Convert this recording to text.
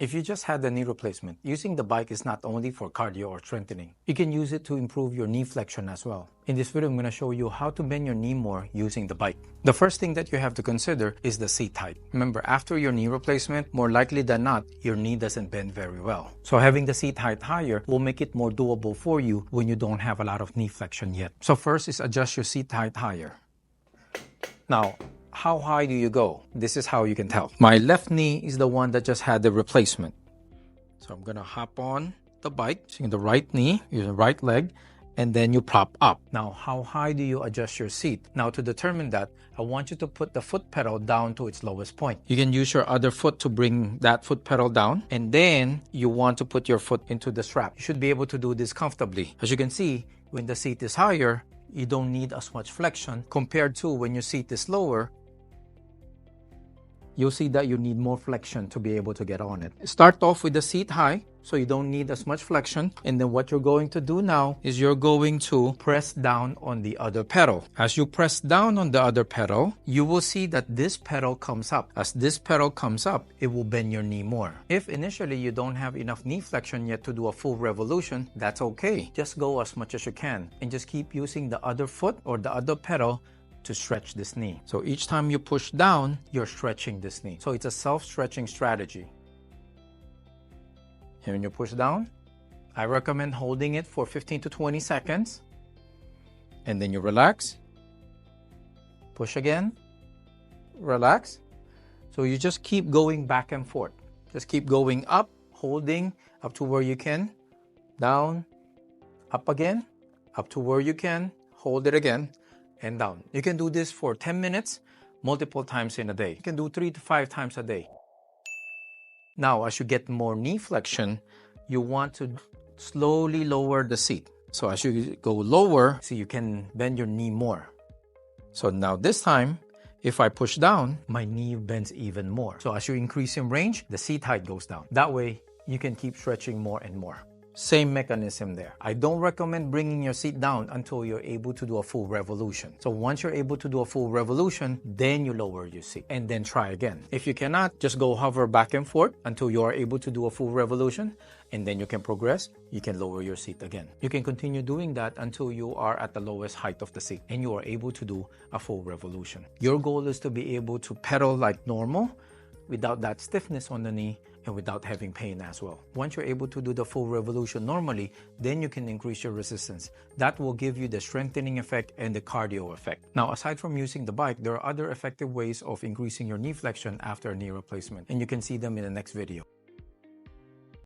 If you just had a knee replacement, using the bike is not only for cardio or strengthening. You can use it to improve your knee flexion as well. In this video, I'm going to show you how to bend your knee more using the bike. The first thing that you have to consider is the seat height. Remember, after your knee replacement, more likely than not, your knee doesn't bend very well. So having the seat height higher will make it more doable for you when you don't have a lot of knee flexion yet. So first is adjust your seat height higher. Now, how high do you go? This is how you can tell. My left knee is the one that just had the replacement. So I'm gonna hop on the bike, using the right knee, use the right leg, and then you prop up. Now, how high do you adjust your seat? Now, to determine that, I want you to put the foot pedal down to its lowest point. You can use your other foot to bring that foot pedal down, and then you want to put your foot into the strap. You should be able to do this comfortably. As you can see, when the seat is higher, you don't need as much flexion compared to when your seat is lower. You'll see that you need more flexion to be able to get on it. Start off with the seat high, so you don't need as much flexion. And then what you're going to do now is you're going to press down on the other pedal. As you press down on the other pedal, you will see that this pedal comes up. As this pedal comes up, it will bend your knee more. If initially you don't have enough knee flexion yet to do a full revolution, that's okay. Just go as much as you can and just keep using the other foot or the other pedal to stretch this knee. So each time you push down, you're stretching this knee. So it's a self-stretching strategy. And when you push down, I recommend holding it for 15 to 20 seconds. And then you relax. Push again. Relax. So you just keep going back and forth. Just keep going up, holding up to where you can. Down, up again, up to where you can. Hold it again. And down. You can do this for 10 minutes, multiple times in a day. You can do 3 to 5 times a day. Now, as you get more knee flexion, you want to slowly lower the seat. So as you go lower, see, you can bend your knee more. So now this time, if I push down, my knee bends even more. So as you increase in range, the seat height goes down. That way, you can keep stretching more and more. Same mechanism there. I don't recommend bringing your seat down until you're able to do a full revolution. So once you're able to do a full revolution, then you lower your seat and then try again. If you cannot, just go hover back and forth until you are able to do a full revolution, and then you can progress. You can lower your seat again. You can continue doing that until you are at the lowest height of the seat and you are able to do a full revolution. Your goal is to be able to pedal like normal without that stiffness on the knee and without having pain as well. Once you're able to do the full revolution normally, then you can increase your resistance. That will give you the strengthening effect and the cardio effect. Now, aside from using the bike, there are other effective ways of increasing your knee flexion after a knee replacement, and you can see them in the next video.